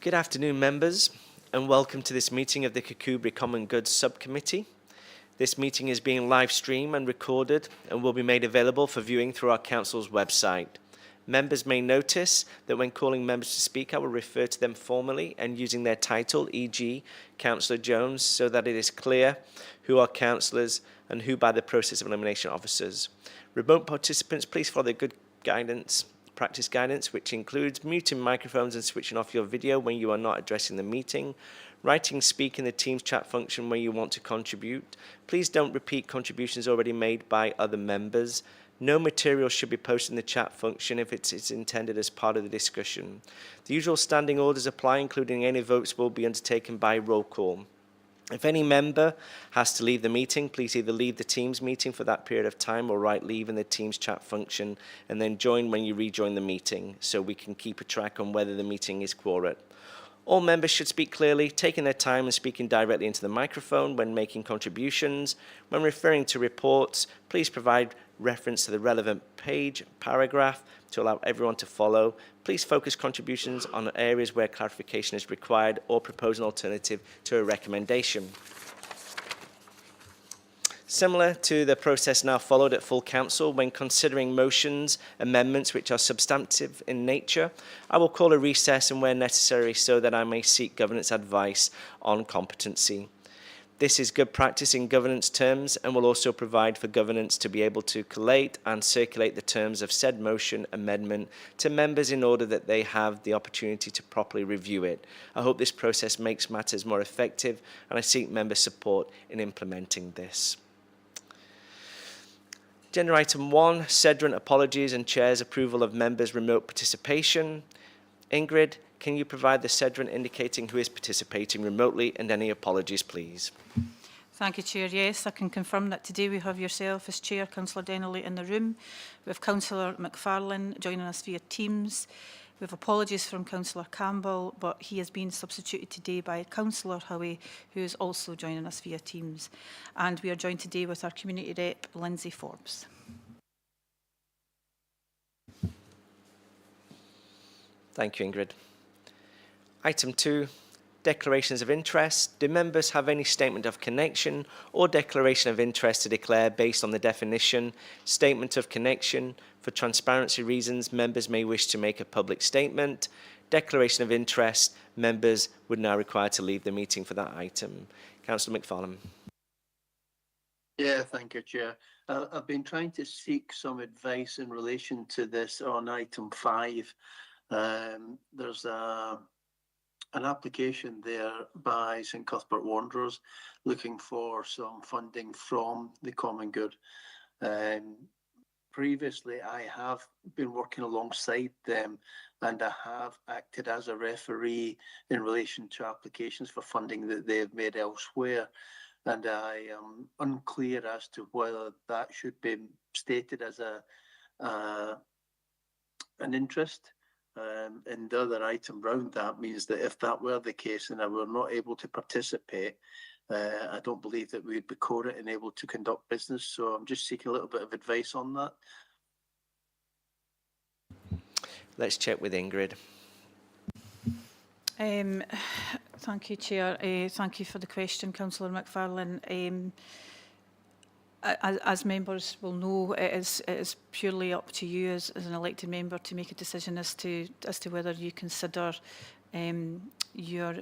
Good afternoon, members, and welcome to this meeting of the Kirkcudbright Common Goods Subcommittee. This meeting is being live streamed and recorded and will be made available for viewing through our Council's website. Members may notice that when calling members to speak, I will refer to them formally and using their title, e.g. Councillor Jones, so that it is clear who are councillors and who by the process of elimination officers. Remote participants, please follow the good practice guidance, which includes muting microphones and switching off your video when you are not addressing the meeting, writing speak in the Teams chat function when you want to contribute. Please don't repeat contributions already made by other members. No material should be posted in the chat function if it's intended as part of the discussion. The usual standing orders apply, including any votes will be undertaken by roll call. If any member has to leave the meeting, please either leave the Teams meeting for that period of time or write leave in the Teams chat function and then join when you rejoin the meeting so we can keep a track on whether the meeting is quorate. All members should speak clearly, taking their time and speaking directly into the microphone when making contributions. When referring to reports, please provide reference to the relevant paragraph to allow everyone to follow. Please focus contributions on areas where clarification is required or propose an alternative to a recommendation. Similar to the process now followed at full council, when considering motions, amendments which are substantive in nature, I will call a recess and where necessary so that I may seek governance advice on competency. This is good practice in governance terms and will also provide for governance to be able to collate and circulate the terms of said motion amendment to members in order that they have the opportunity to properly review it. I hope this process makes matters more effective and I seek member support in implementing this. Agenda item 1, Sedran apologies and Chair's approval of members' remote participation. Ingrid, can you provide the Sedran indicating who is participating remotely and any apologies, please? Thank you, Chair. Yes, I can confirm that today we have yourself as Chair, Councillor Donnelly, in the room. We have Councillor McFarlane joining us via Teams. We have apologies from Councillor Campbell, but he has been substituted today by Councillor Howie, who is also joining us via Teams. And we are joined today with our Community Rep, Lindsay Forbes. Thank you, Ingrid. Item 2, declarations of interest. Do members have any statement of connection or declaration of interest to declare based on the definition, statement of connection? For transparency reasons, members may wish to make a public statement. Declaration of interest, members would now require to leave the meeting for that item. Councillor McFarlane. Yeah, thank you, Chair. I've been trying to seek some advice in relation to this on item 5. There's an application there by St Cuthbert Wanderers looking for some funding from the Common Good. Previously, I have been working alongside them and I have acted as a referee in relation to applications for funding that they have made elsewhere. And I am unclear as to whether that should be stated as an interest. And the other item round that means that if that were the case and I were not able to participate, I don't believe that we would be quorate and able to conduct business. So I'm just seeking a little bit of advice on that. Let's check with Ingrid. Thank you, Chair. Thank you for the question, Councillor McFarlane. As members will know, it is purely up to you as an elected member to make a decision as to whether you consider your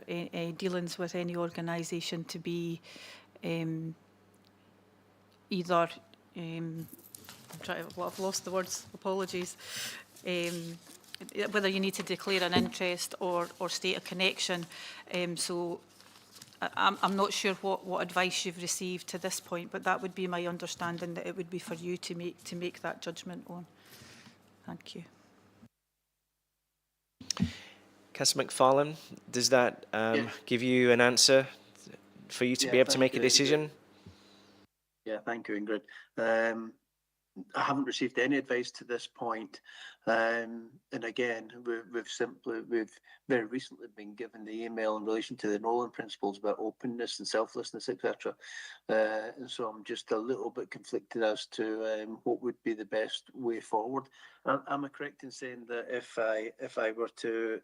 dealings with any organisation to be either I've lost the words. Apologies. Whether you need to declare an interest or state a connection. So I'm not sure what advice you've received to this point, but that would be my understanding, that it would be for you to make that judgment on. Thank you. Councillor McFarlane, does that give you an answer for you to be able to make a decision? Yeah, thank you, Ingrid. I haven't received any advice to this point. And again, we've very recently been given the email in relation to the Nolan principles about openness and selflessness, etc. And so I'm just a little bit conflicted as to what would be the best way forward. Am I correct in saying that if I were to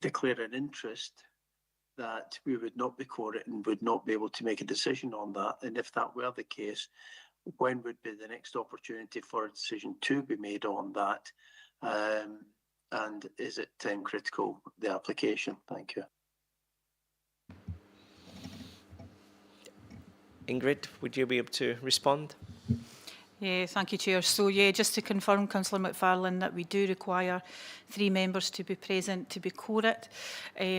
declare an interest, that we would not be quoted and would not be able to make a decision on that. And if that were the case, when would be the next opportunity for a decision to be made on that? And is it time critical, the application? Thank you. Ingrid, would you be able to respond? Yeah, thank you, Chair. So, yeah, just to confirm, Councillor McFarlane, that we do require 3 members to be present to be quoted.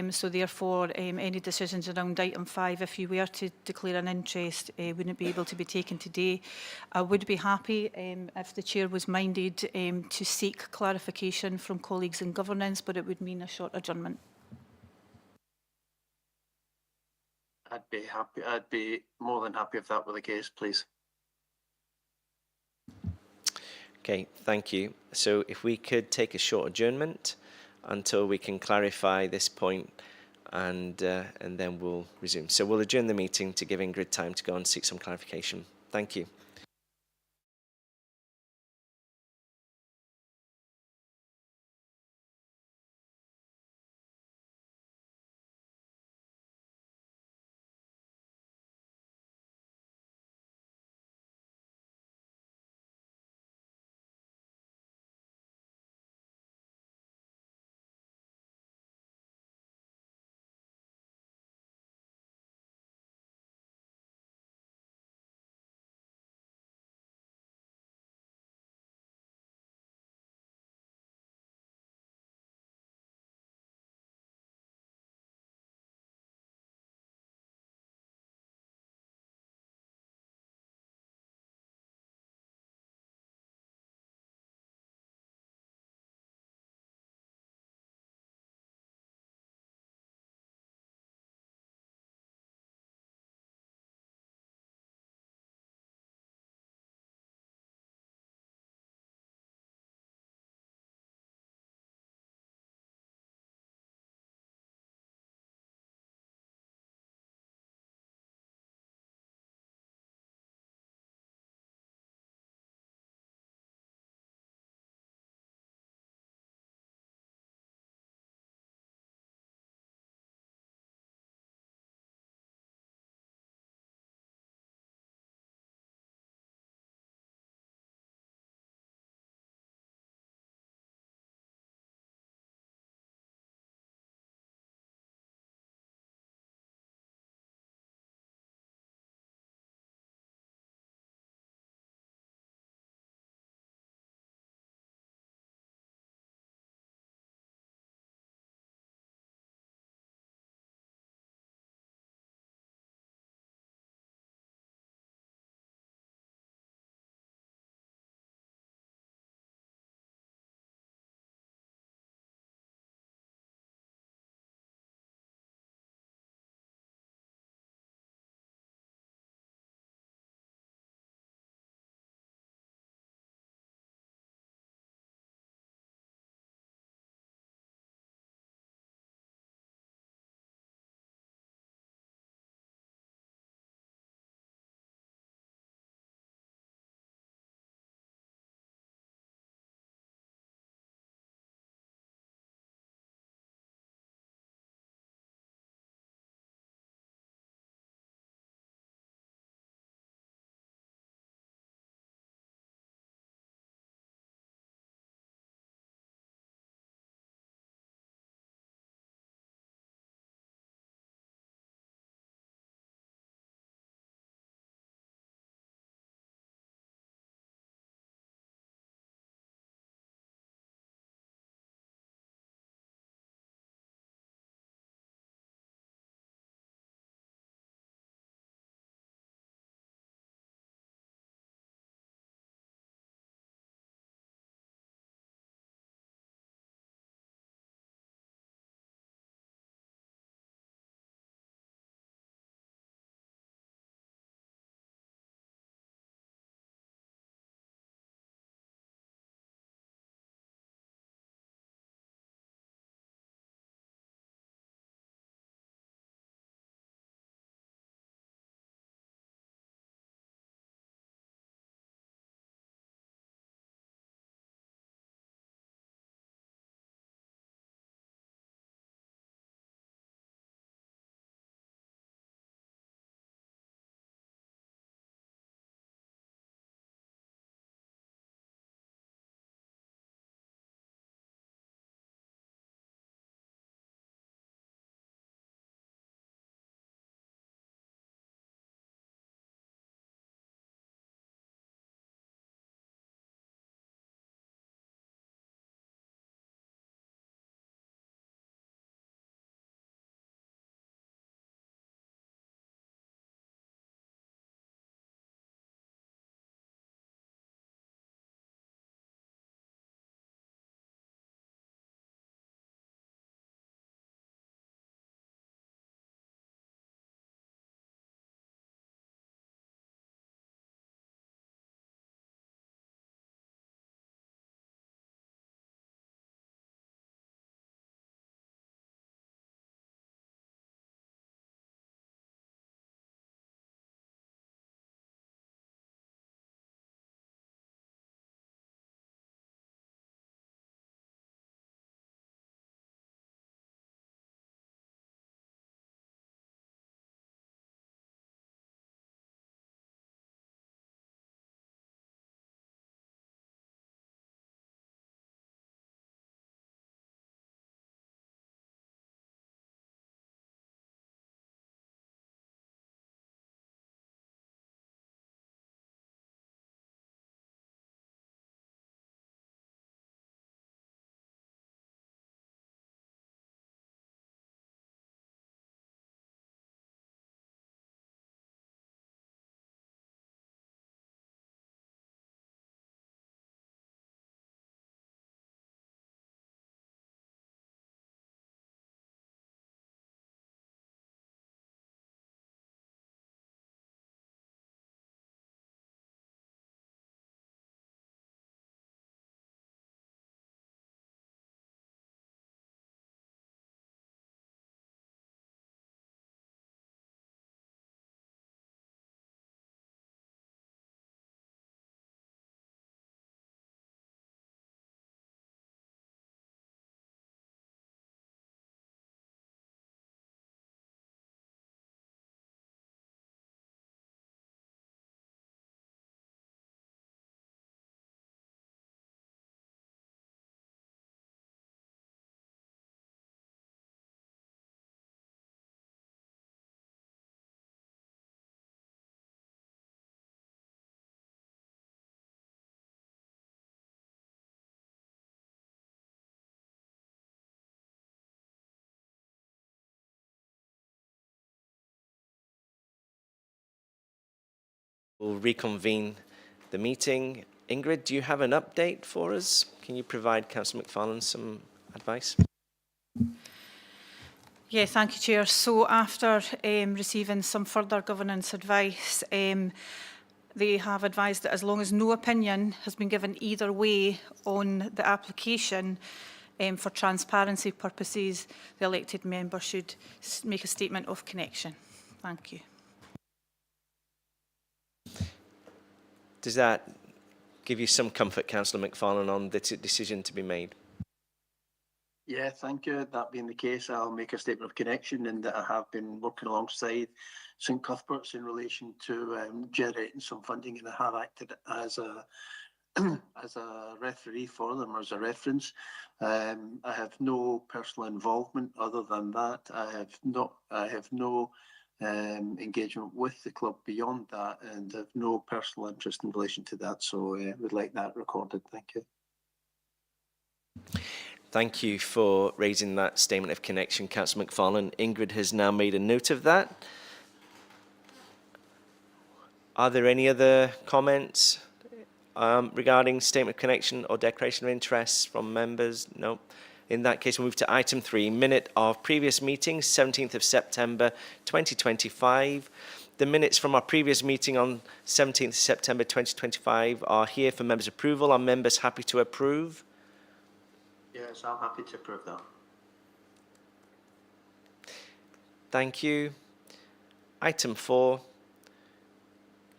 So, therefore, any decisions around item 5, if you were to declare an interest, wouldn't be able to be taken today. I would be happy if the Chair was minded to seek clarification from colleagues in governance, but it would mean a short adjournment. I'd be happy. I'd be more than happy if that were the case, please. Okay, thank you. So if we could take a short adjournment until we can clarify this point, and then we'll resume. So we'll adjourn the meeting to give Ingrid time to go and seek some clarification. Thank you. We'll reconvene the meeting. Ingrid, do you have an update for us? Can you provide Councillor McFarlane some advice? Yeah, thank you, Chair. So after receiving some further governance advice, they have advised that as long as no opinion has been given either way on the application, for transparency purposes, the elected member should make a statement of connection. Thank you. Does that give you some comfort, Councillor McFarlane, on the decision to be made? Yeah, thank you. That being the case, I'll make a statement of connection in that I have been working alongside St Cuthbert's in relation to generating some funding, and I have acted as a as a referee for them, or as a reference. I have no personal involvement other than that. I have no engagement with the club beyond that, and have no personal interest in relation to that. So I would like that recorded. Thank you. Thank you for raising that statement of connection, Councillor McFarlane. Ingrid has now made a note of that. Are there any other comments regarding statement of connection or declaration of interest from members? No. In that case, we'll move to item 3, minute of previous meeting, 17th of September 2025. The minutes from our previous meeting on 17th September 2025 are here for members' approval. Are members happy to approve? Yes, I'm happy to approve that. Thank you. Item 4,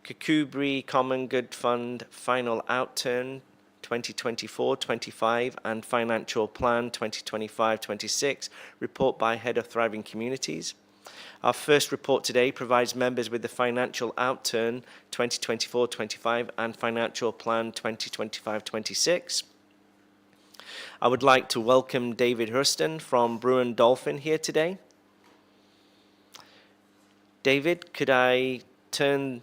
Kirkcudbright Common Good Fund Final Outturn 2024-25 and Financial Plan 2025-26, report by Head of Thriving Communities. Our first report today provides members with the Financial Outturn 2024-25 and Financial Plan 2025-26. I would like to welcome David Hurston from Brewin Dolphin here today. David, could I turn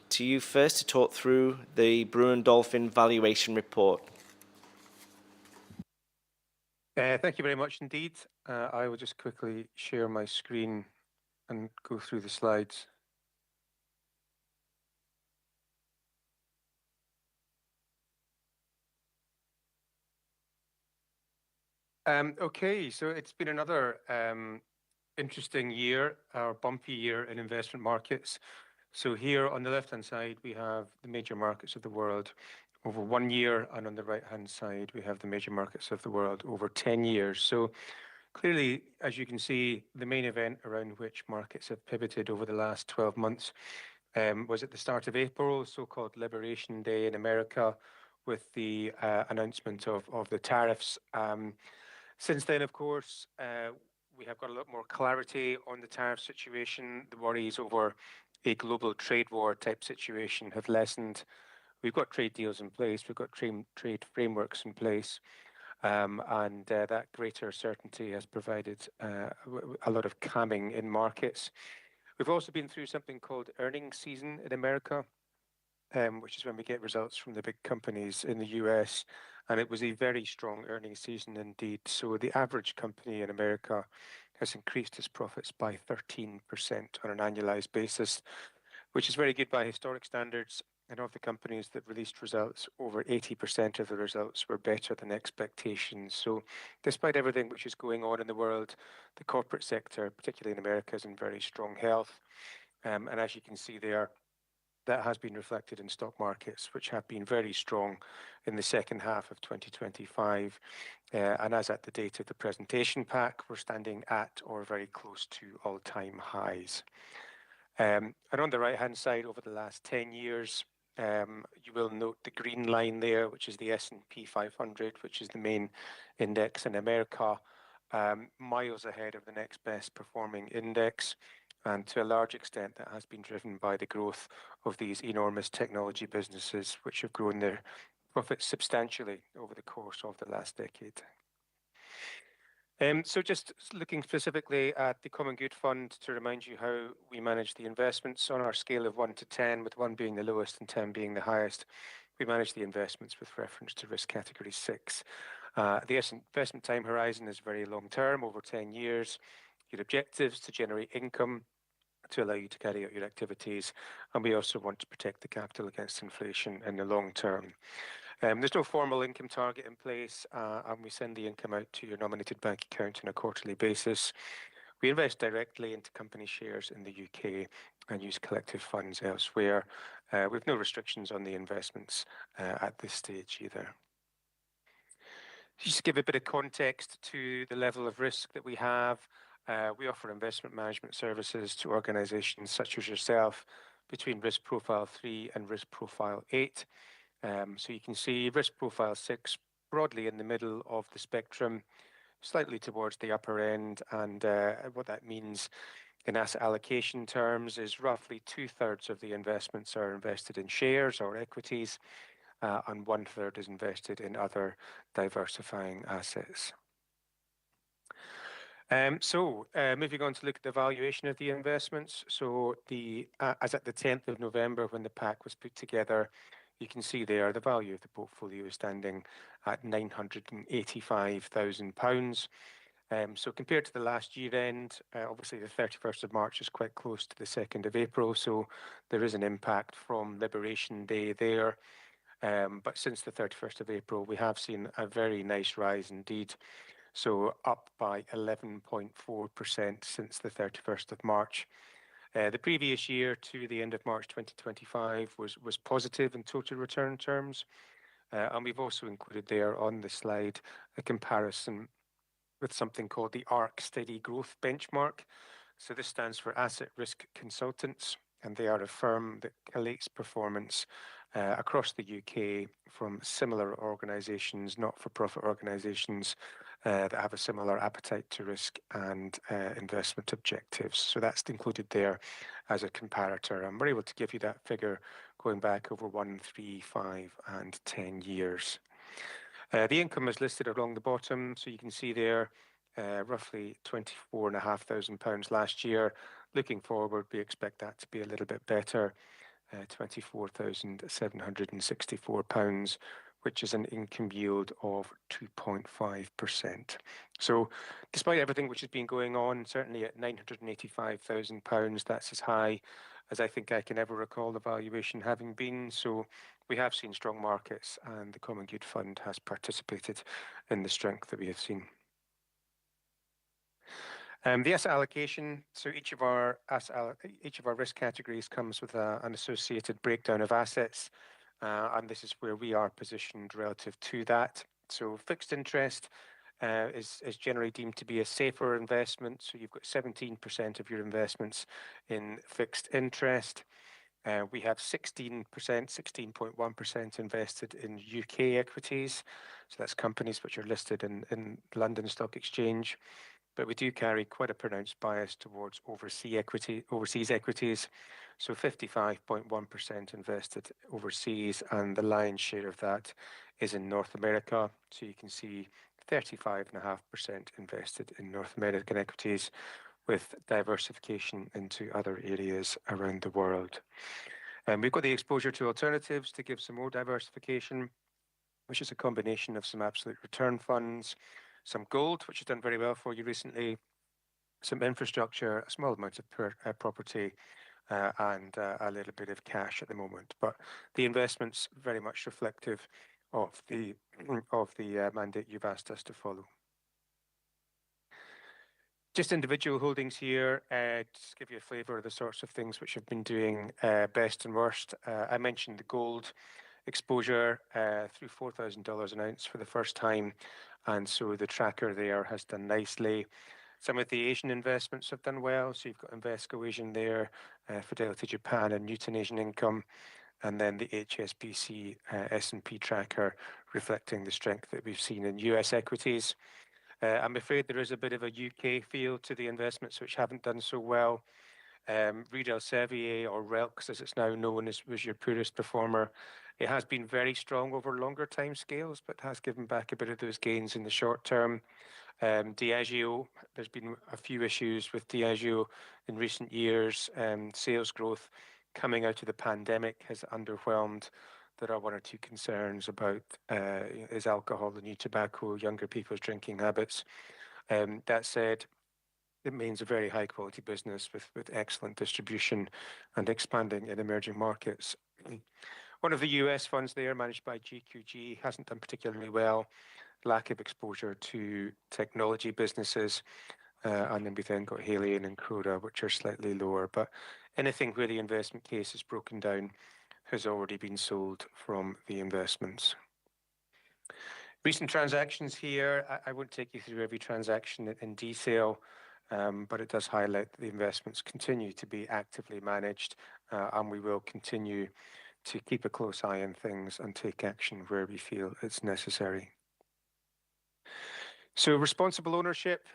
to you first to talk through the Brewin Dolphin valuation report? Thank you very much indeed. I will just quickly share my screen and go through the slides. Okay, so it's been another interesting year, or bumpy year in investment markets. So here on the left-hand side, we have the major markets of the world over 1 year, and on the right-hand side, we have the major markets of the world over 10 years. So clearly, as you can see, the main event around which markets have pivoted over the last 12 months was at the start of April, so-called Liberation Day in America, with the announcement of the tariffs. Since then, of course, we have got a lot more clarity on the tariff situation. The worries over a global trade war type situation have lessened. We've got trade deals in place, we've got trade frameworks in place, and that greater certainty has provided a lot of calming in markets. We've also been through something called earnings season in America, which is when we get results from the big companies in the US, and it was a very strong earnings season indeed. So the average company in America has increased its profits by 13% on an annualized basis, which is very good by historic standards. And of the companies that released results, over 80% of the results were better than expectations. So despite everything which is going on in the world, the corporate sector, particularly in America, is in very strong health. And as you can see there, that has been reflected in stock markets, which have been very strong in the second half of 2025. And as at the date of the presentation pack, we're standing at or very close to all-time highs. And on the right-hand side, over the last 10 years, you will note the green line there, which is the S&P 500, which is the main index in America, miles ahead of the next best performing index. And to a large extent, that has been driven by the growth of these enormous technology businesses, which have grown their profits substantially over the course of the last decade. So just looking specifically at the Common Good Fund to remind you how we manage the investments on our scale of 1 to 10, with 1 being the lowest and 10 being the highest. We manage the investments with reference to risk category 6. The investment time horizon is very long term, over 10 years. Your objectives to generate income to allow you to carry out your activities. And we also want to protect the capital against inflation in the long term. There's no formal income target in place, and we send the income out to your nominated bank account on a quarterly basis. We invest directly into company shares in the UK and use collective funds elsewhere, with no restrictions on the investments at this stage either. Just to give a bit of context to the level of risk that we have, we offer investment management services to organisations such as yourself between risk profile 3 and risk profile 8. So you can see risk profile 6 broadly in the middle of the spectrum, slightly towards the upper end, and what that means in asset allocation terms is roughly 2/3 of the investments are invested in shares or equities, and 1/3 is invested in other diversifying assets. Moving on to look at the valuation of the investments. So as at the 10th of November, when the pack was put together, you can see there the value of the portfolio is standing at £985,000. So compared to the last year end, obviously the 31st of March is quite close to the 2nd of April, so there is an impact from Liberation Day there. But since the 31st of April, we have seen a very nice rise indeed. So up by 11.4% since the 31st of March. The previous year to the end of March 2025 was positive in total return terms. And we've also included there on the slide a comparison with something called the ARC Steady Growth Benchmark. So this stands for Asset Risk Consultants, and they are a firm that collates performance across the UK from similar organisations, not-for-profit organisations that have a similar appetite to risk and investment objectives. So that's included there as a comparator. And we're able to give you that figure going back over 1, 3, 5 and 10 years. The income is listed along the bottom, so you can see there roughly £24,500 last year. Looking forward, we expect that to be a little bit better, £24,764, which is an income yield of 2.5%. So despite everything which has been going on, certainly at £985,000, that's as high as I think I can ever recall the valuation having been. So we have seen strong markets, and the Common Good Fund has participated in the strength that we have seen. The asset allocation, so each of our risk categories comes with an associated breakdown of assets, and this is where we are positioned relative to that. So fixed interest is generally deemed to be a safer investment. So you've got 17% of your investments in fixed interest. We have 16.1% invested in UK equities. So that's companies which are listed in London Stock Exchange. But we do carry quite a pronounced bias towards overseas equities. So 55.1% invested overseas, and the lion's share of that is in North America. So you can see 35.5% invested in North American equities, with diversification into other areas around the world. We've got the exposure to alternatives to give some more diversification, which is a combination of some absolute return funds, some gold, which has done very well for you recently, some infrastructure, a small amount of property, and a little bit of cash at the moment. But the investment's very much reflective of the mandate you've asked us to follow. Just individual holdings here, just to give you a flavour of the sorts of things which have been doing best and worst. I mentioned the gold exposure through $4,000 an ounce for the first time, and so the tracker there has done nicely. Some of the Asian investments have done well, so you've got Invesco Asian there, Fidelity Japan and Newton Asian Income, and then the HSBC S&P tracker reflecting the strength that we've seen in US equities. I'm afraid there is a bit of a UK feel to the investments which haven't done so well. Reed Elsevier, or RELX as it's now known, was your poorest performer. It has been very strong over longer time scales, but has given back a bit of those gains in the short term. Diageo, there's been a few issues with Diageo in recent years. Sales growth coming out of the pandemic has underwhelmed. There are one or two concerns about is alcohol the new tobacco, younger people's drinking habits. That said, it means a very high quality business with excellent distribution and expanding in emerging markets. One of the US funds there, managed by GQG, hasn't done particularly well. Lack of exposure to technology businesses. And then we then got Halion and Croda, which are slightly lower. But anything where the investment case is broken down has already been sold from the investments. Recent transactions here, I won't take you through every transaction in detail, but it does highlight that the investments continue to be actively managed, and we will continue to keep a close eye on things and take action where we feel it's necessary. So responsible ownership,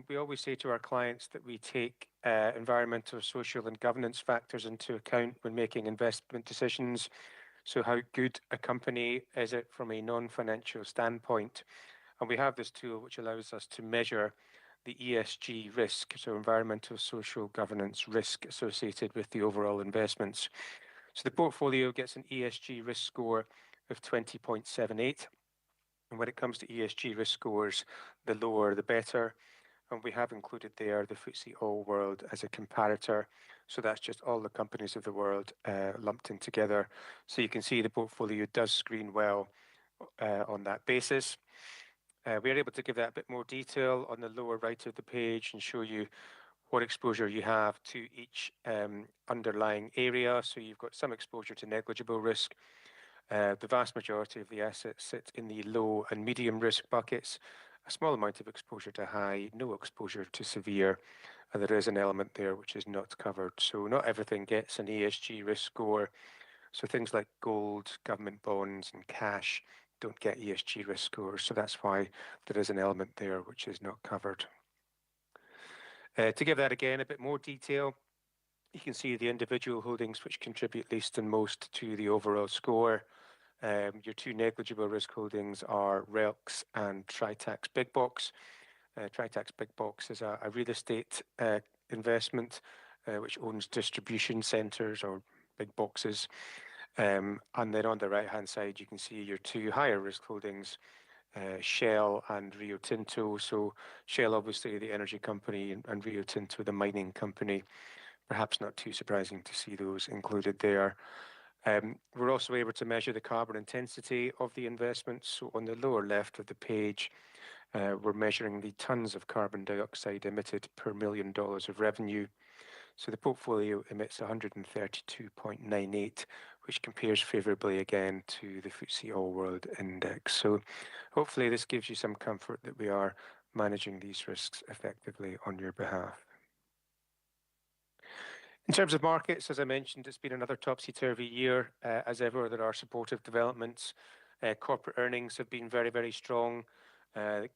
we always say to our clients that we take environmental, social and governance factors into account when making investment decisions. So how good a company is it from a non-financial standpoint? And we have this tool which allows us to measure the ESG risk, so environmental, social, governance risk associated with the overall investments. So the portfolio gets an ESG risk score of 20.78. And when it comes to ESG risk scores, the lower the better. And we have included there the FTSE All World as a comparator. So that's just all the companies of the world lumped in together. So you can see the portfolio does screen well on that basis. We are able to give that a bit more detail on the lower right of the page and show you what exposure you have to each underlying area. So you've got some exposure to negligible risk. The vast majority of the assets sit in the low and medium risk buckets. A small amount of exposure to high, no exposure to severe, and there is an element there which is not covered. So not everything gets an ESG risk score. So things like gold, government bonds and cash don't get ESG risk scores. So that's why there is an element there which is not covered. To give that again a bit more detail, you can see the individual holdings which contribute least and most to the overall score. Your two negligible risk holdings are Relx and Tritax Big Box. Tritax Big Box is a real estate investment which owns distribution centres or big boxes. And then on the right-hand side, you can see your two higher risk holdings, Shell and Rio Tinto. So Shell, obviously, the energy company, and Rio Tinto, the mining company. Perhaps not too surprising to see those included there. We're also able to measure the carbon intensity of the investments. So on the lower left of the page, we're measuring the tons of carbon dioxide emitted per $1 million of revenue. So the portfolio emits 132.98, which compares favorably again to the FTSE All World Index. So hopefully this gives you some comfort that we are managing these risks effectively on your behalf. In terms of markets, as I mentioned, it's been another topsy-turvy year. As ever, there are supportive developments. Corporate earnings have been very, very strong.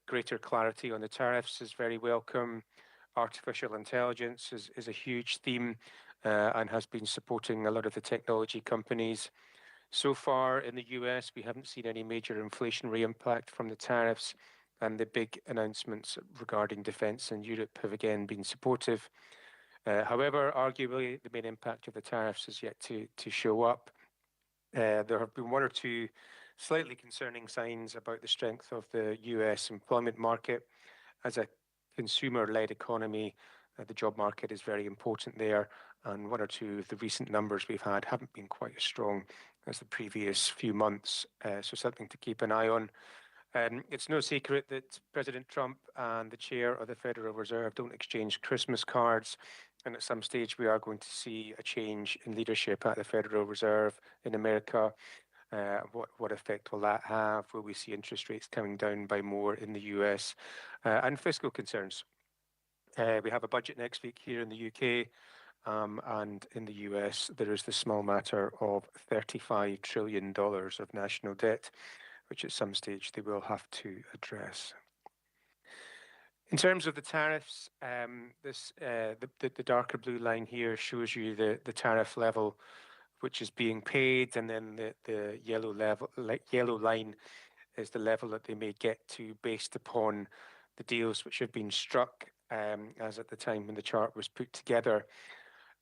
Greater clarity on the tariffs is very welcome. Artificial intelligence is a huge theme and has been supporting a lot of the technology companies. So far in the US, we haven't seen any major inflationary impact from the tariffs, and the big announcements regarding defence in Europe have again been supportive. However, arguably, the main impact of the tariffs is yet to show up. There have been one or two slightly concerning signs about the strength of the US employment market. As a consumer-led economy, the job market is very important there, and one or two of the recent numbers we've had haven't been quite as strong as the previous few months, so something to keep an eye on. It's no secret that President Trump and the chair of the Federal Reserve don't exchange Christmas cards, and at some stage we are going to see a change in leadership at the Federal Reserve in America. What effect will that have? Will we see interest rates coming down by more in the US? And fiscal concerns. We have a budget next week here in the UK, and in the US there is the small matter of $35 trillion of national debt, which at some stage they will have to address. In terms of the tariffs, the darker blue line here shows you the tariff level which is being paid, and then the yellow line is the level that they may get to based upon the deals which have been struck, as at the time when the chart was put together.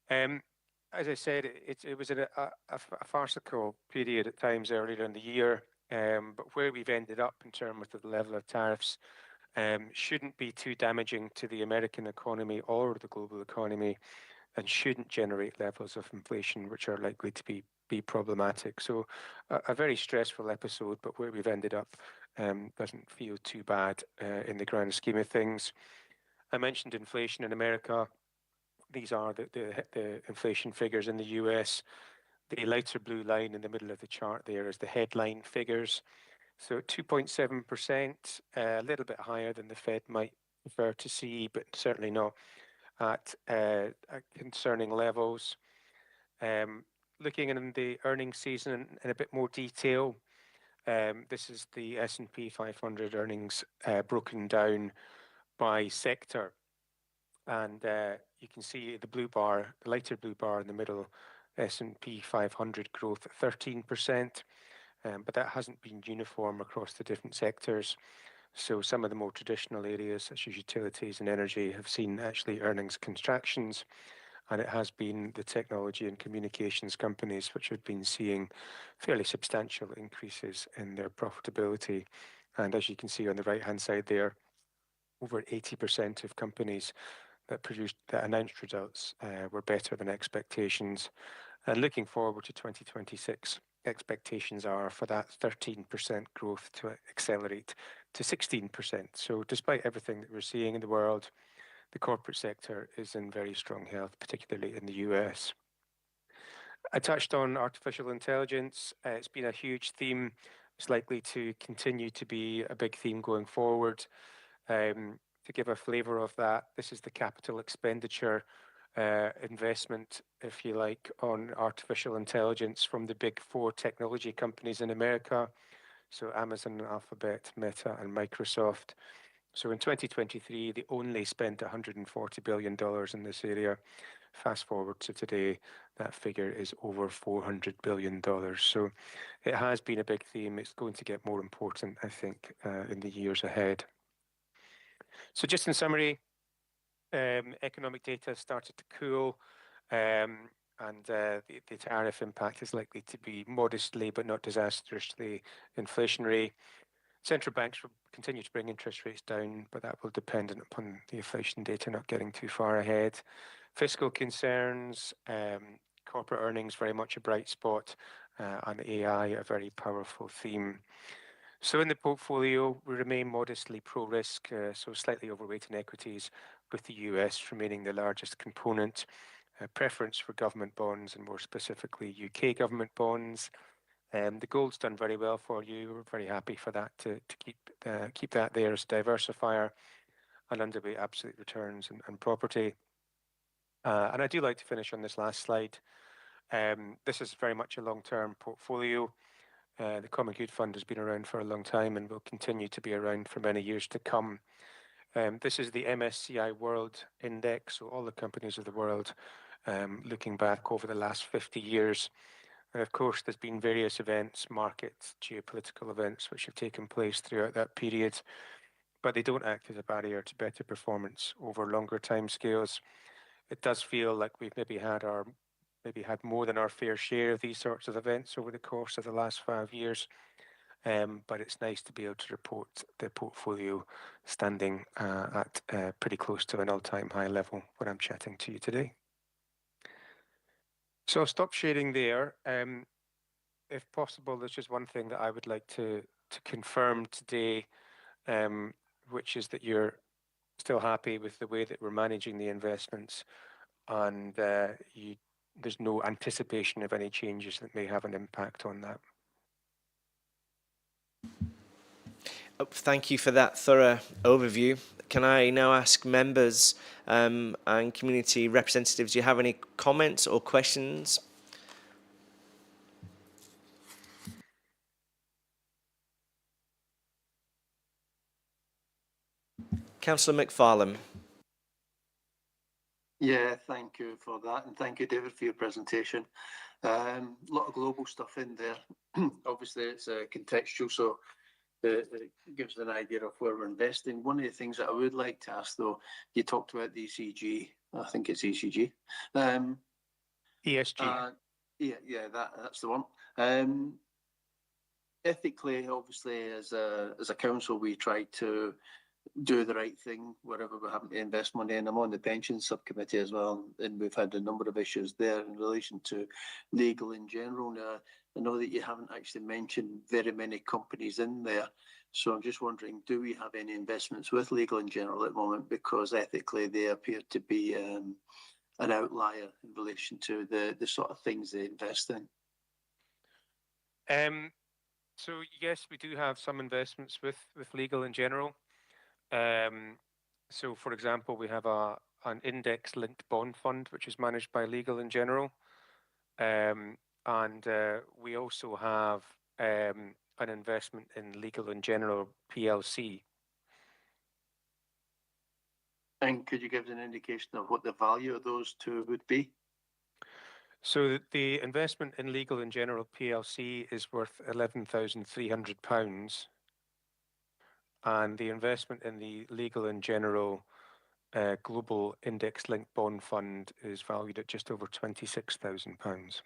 As I said, it was a farcical period at times earlier in the year, but where we've ended up in terms of the level of tariffs shouldn't be too damaging to the American economy or the global economy, and shouldn't generate levels of inflation which are likely to be problematic. So a very stressful episode, but where we've ended up doesn't feel too bad in the grand scheme of things. I mentioned inflation in America. These are the inflation figures in the US. The lighter blue line in the middle of the chart there is the headline figures. So 2.7%, a little bit higher than the Fed might prefer to see, but certainly not at concerning levels. Looking in the earnings season in a bit more detail, this is the S&P 500 earnings broken down by sector. And you can see the blue bar, the lighter blue bar in the middle, S&P 500 growth at 13%, but that hasn't been uniform across the different sectors. So some of the more traditional areas, such as utilities and energy, have seen actually earnings contractions, and it has been the technology and communications companies which have been seeing fairly substantial increases in their profitability. And as you can see on the right-hand side there, over 80% of companies that announced results were better than expectations. And looking forward to 2026, expectations are for that 13% growth to accelerate to 16%. So despite everything that we're seeing in the world, the corporate sector is in very strong health, particularly in the US. I touched on artificial intelligence. It's been a huge theme. It's likely to continue to be a big theme going forward. To give a flavour of that, this is the capital expenditure investment, if you like, on artificial intelligence from the big four technology companies in America. So Amazon, Alphabet, Meta, and Microsoft. So in 2023, they only spent $140 billion in this area. Fast forward to today, that figure is over $400 billion. So it has been a big theme. It's going to get more important, I think, in the years ahead. So just in summary, economic data has started to cool, and the tariff impact is likely to be modestly but not disastrously inflationary. Central banks will continue to bring interest rates down, but that will depend upon the inflation data not getting too far ahead. Fiscal concerns, corporate earnings very much a bright spot, and AI a very powerful theme. So in the portfolio, we remain modestly pro-risk, so slightly overweight in equities, with the US remaining the largest component. Preference for government bonds, and more specifically UK government bonds. The gold's done very well for you. We're very happy for that to keep that there as a diversifier, and underweight absolute returns and property. And I do like to finish on this last slide. This is very much a long-term portfolio. The Common Good Fund has been around for a long time and will continue to be around for many years to come. This is the MSCI World Index, so all the companies of the world, looking back over the last 50 years. And of course, there's been various events, markets, geopolitical events, which have taken place throughout that period, but they don't act as a barrier to better performance over longer timescales. It does feel like we've maybe had more than our fair share of these sorts of events over the course of the last 5 years. But it's nice to be able to report the portfolio standing at pretty close to an all-time high level when I'm chatting to you today. So I'll stop sharing there. If possible, there's just one thing that I would like to confirm today, which is that you're still happy with the way that we're managing the investments, and there's no anticipation of any changes that may have an impact on that. Thank you for that thorough overview. Can I now ask members and community representatives, do you have any comments or questions? Councillor McFarlane. Yeah, thank you for that, and thank you, David, for your presentation. A lot of global stuff in there. Obviously, it's contextual, so it gives an idea of where we're investing. One of the things that I would like to ask, though, you talked about the ECG. I think it's ECG. ESG. Yeah, that's the one. Ethically, obviously, as a council, we try to do the right thing wherever we're having to invest money. And I'm on the pensions subcommittee as well, and we've had a number of issues there in relation to legal in general. Now, I know that you haven't actually mentioned very many companies in there, so I'm just wondering, do we have any investments with legal in general at the moment? Because ethically they appear to be an outlier in relation to the sort of things they invest in. So yes, we do have some investments with legal in general. So for example, we have an index-linked bond fund which is managed by Legal in General, and we also have an investment in Legal in General PLC. And could you give us an indication of what the value of those two would be? So the investment in Legal in General PLC is worth £11,300, and the investment in the Legal in General Global Index-Linked Bond Fund is valued at just over £26,000.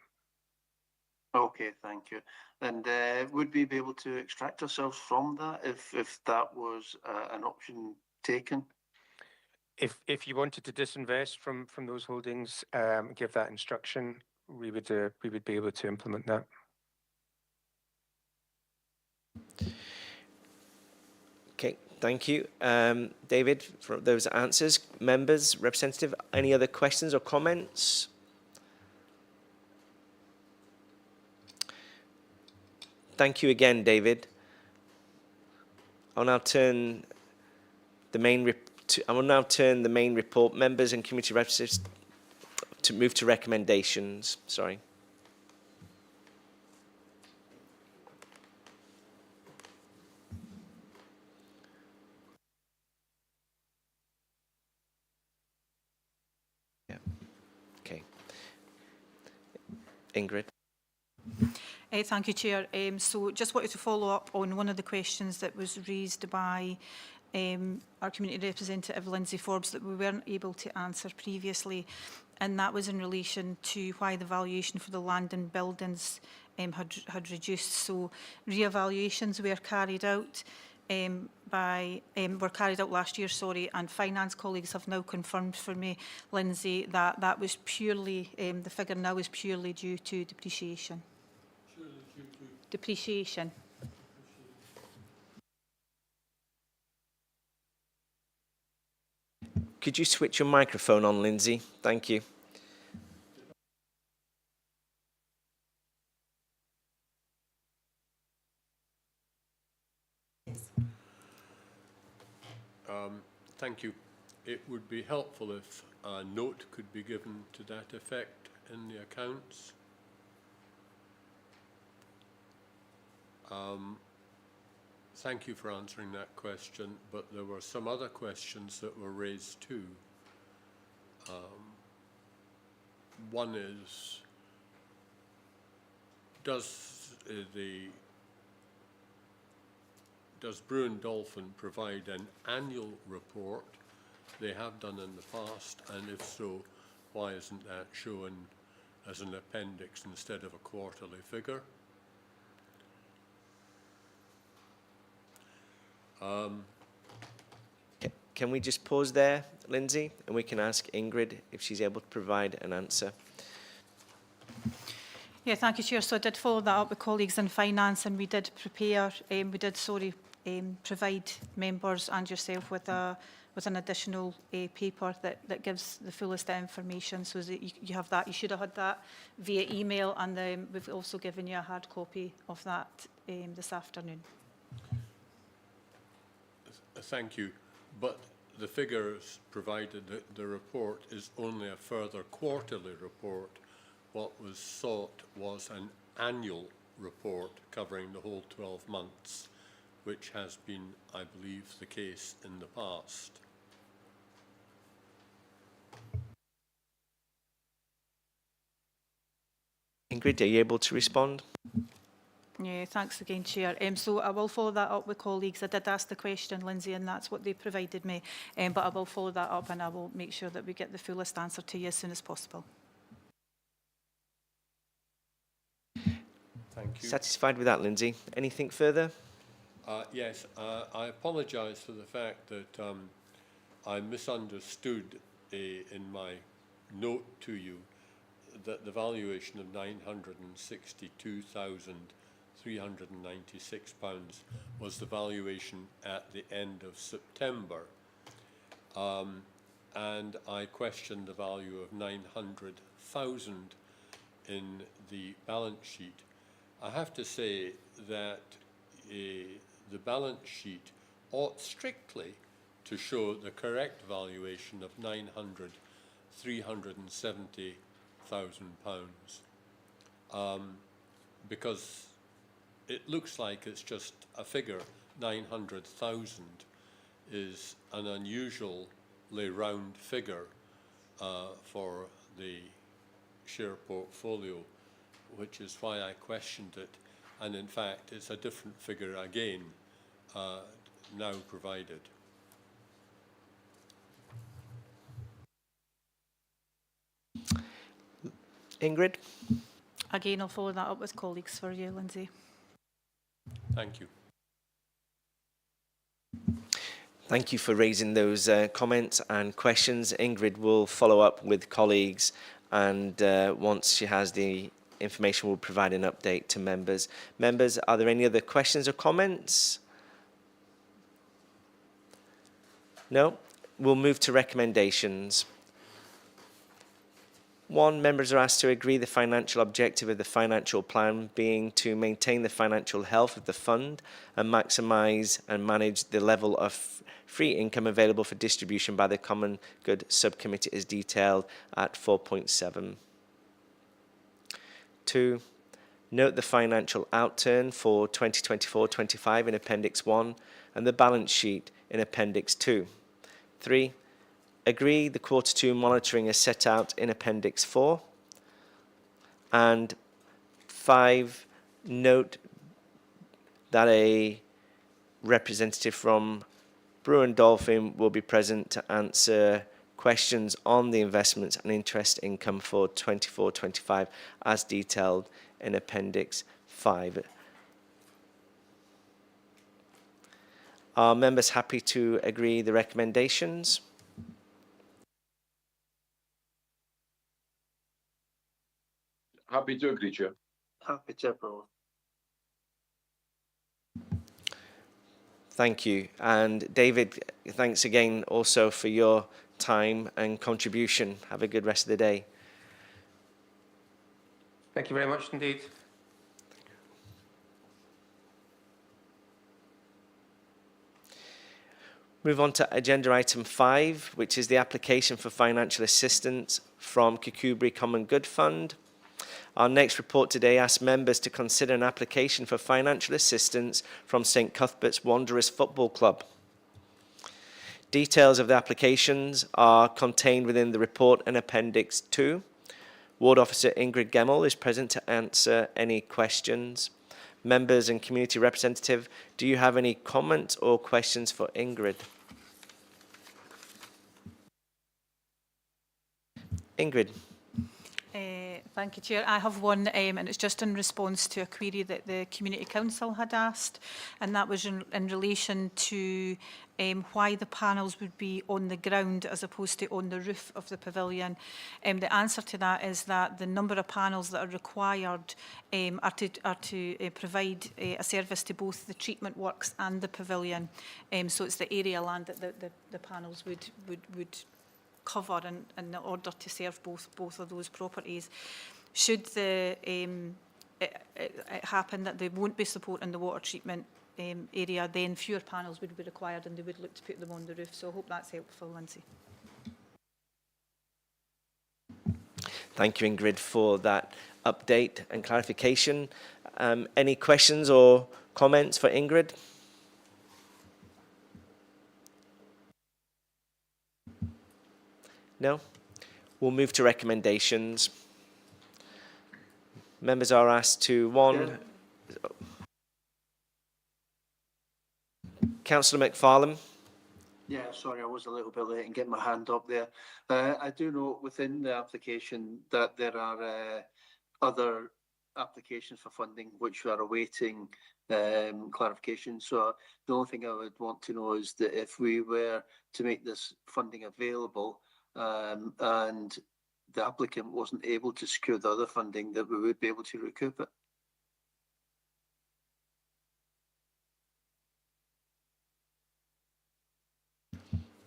Okay, thank you. And would we be able to extract ourselves from that if that was an option taken? If you wanted to disinvest from those holdings, give that instruction, we would be able to implement that. Okay, thank you, David, for those answers. Members, representative, any other questions or comments? Thank you again, David. I'll now turn the main report. Members and committee representatives to move to recommendations. Sorry. Yeah. Okay. Ingrid. Thank you, Chair. So just wanted to follow up on one of the questions that was raised by our community representative, Lindsay Forbes, that we weren't able to answer previously, and that was in relation to why the valuation for the land and buildings had reduced. So re-evaluations were carried out last year, and finance colleagues have now confirmed for me, Lindsay, that that was purely, the figure now is purely due to depreciation. Depreciation. Could you switch your microphone on, Lindsay? Thank you. Thank you. It would be helpful if a note could be given to that effect in the accounts. Thank you for answering that question, but there were some other questions that were raised too. One is, does Brewin Dolphin provide an annual report? They have done in the past, and if so, why isn't that shown as an appendix instead of a quarterly figure? Can we just pause there, Lindsay, and we can ask Ingrid if she's able to provide an answer? Yeah, thank you, Chair. So I did follow that up with colleagues in finance, and we did prepare, provide members and yourself with an additional paper that gives the fullest information, so that you have that. You should have had that via email, and we've also given you a hard copy of that this afternoon. Thank you, but the figures provided, the report is only a further quarterly report. What was sought was an annual report covering the whole 12 months, which has been, I believe, the case in the past. Ingrid, are you able to respond? Yeah, thanks again, Chair. So I will follow that up with colleagues. I did ask the question, Lindsay, and that's what they provided me. But I will follow that up, and I will make sure that we get the fullest answer to you as soon as possible. Thank you. Satisfied with that, Lindsay? Anything further? Yes, I apologise for the fact that I misunderstood in my note to you that the valuation of £962,396 was the valuation at the end of September. And I questioned the value of 900,000 in the balance sheet. I have to say that the balance sheet ought strictly to show the correct valuation of £370,000, because it looks like it's just a figure. 900,000 is an unusually round figure for the share portfolio, which is why I questioned it. And in fact, it's a different figure again now provided. Ingrid? Again, I'll follow that up with colleagues for you, Lindsay. Thank you. Thank you for raising those comments and questions. Ingrid will follow up with colleagues, and once she has the information, we'll provide an update to members. Members, are there any other questions or comments? No? We'll move to recommendations. 1, members are asked to agree the financial objective of the financial plan being to maintain the financial health of the fund and maximise and manage the level of free income available for distribution by the Common Good Subcommittee as detailed at 4.7. 2, note the financial outturn for 2024-25 in Appendix 1 and the balance sheet in Appendix 2. 3, agree the Quarter 2 monitoring as set out in Appendix 4. And 5, note that a representative from Brewin Dolphin will be present to answer questions on the investments and interest income for 24-25 as detailed in Appendix 5. Are members happy to agree the recommendations? Happy to agree, Chair. Happy to approve. Thank you. And David, thanks again also for your time and contribution. Have a good rest of the day. Thank you very much indeed. Move on to agenda item 5, which is the application for financial assistance from Kirkcudbright Common Good Fund. Our next report today asks members to consider an application for financial assistance from St Cuthbert's Wanderers Football Club. Details of the applications are contained within the report in Appendix 2. Ward Officer Ingrid Gemmell is present to answer any questions. Members and community representative, do you have any comments or questions for Ingrid? Ingrid. Thank you, Chair. I have one, and it's just in response to a query that the Community Council had asked, and that was in relation to why the panels would be on the ground as opposed to on the roof of the pavilion. The answer to that is that the number of panels that are required are to provide a service to both the treatment works and the pavilion. So it's the area land that the panels would cover in order to serve both of those properties. Should it happen that they won't be supporting the water treatment area, then fewer panels would be required and they would look to put them on the roof. So I hope that's helpful, Lindsay. Thank you, Ingrid, for that update and clarification. Any questions or comments for Ingrid? No? We'll move to recommendations. Members are asked to, 1... Councillor McFarlane. Yeah, sorry, I was a little bit late in getting my hand up there. I do know within the application that there are other applications for funding which are awaiting clarification. So the only thing I would want to know is that if we were to make this funding available and the applicant wasn't able to secure the other funding, that we would be able to recoup it.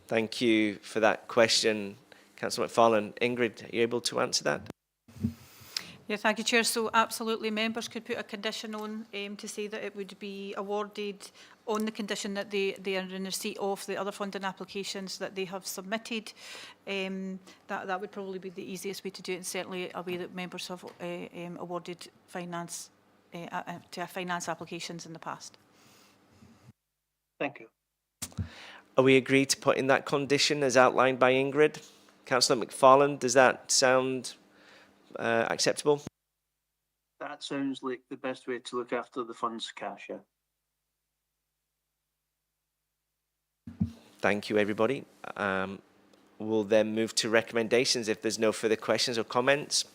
Thank you for that question, Councillor McFarlane. Ingrid, are you able to answer that? Yeah, thank you, Chair. So absolutely, members could put a condition on to say that it would be awarded on the condition that they are in receipt of the other funding applications that they have submitted. That would probably be the easiest way to do it, and certainly a way that members have awarded finance to finance applications in the past. Thank you. Are we agreed to put in that condition as outlined by Ingrid? Councillor McFarlane, does that sound acceptable? That sounds like the best way to look after the fund's cash, yeah. Thank you, everybody. We'll then move to recommendations if there's no further questions or comments.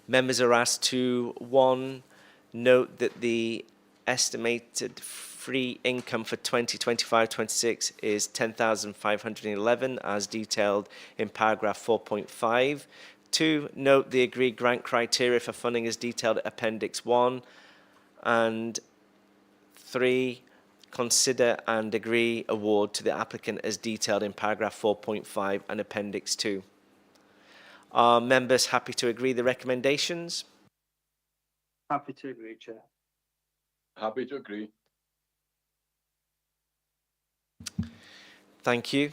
Members are asked to, 1, note that the estimated free income for 2025-26 is 10,511 as detailed in paragraph 4.5. 2, note the agreed grant criteria for funding is detailed at Appendix 1. And 3, consider and agree award to the applicant as detailed in paragraph 4.5 and Appendix 2. Are members happy to agree the recommendations? Happy to agree, Chair. Happy to agree. Thank you.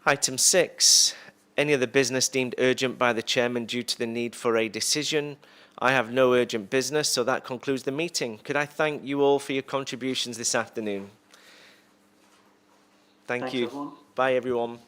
Item 6, any other business deemed urgent by the chairman due to the need for a decision. I have no urgent business, so that concludes the meeting. Could I thank you all for your contributions this afternoon? Thank Thanks, you. everyone. Bye, everyone.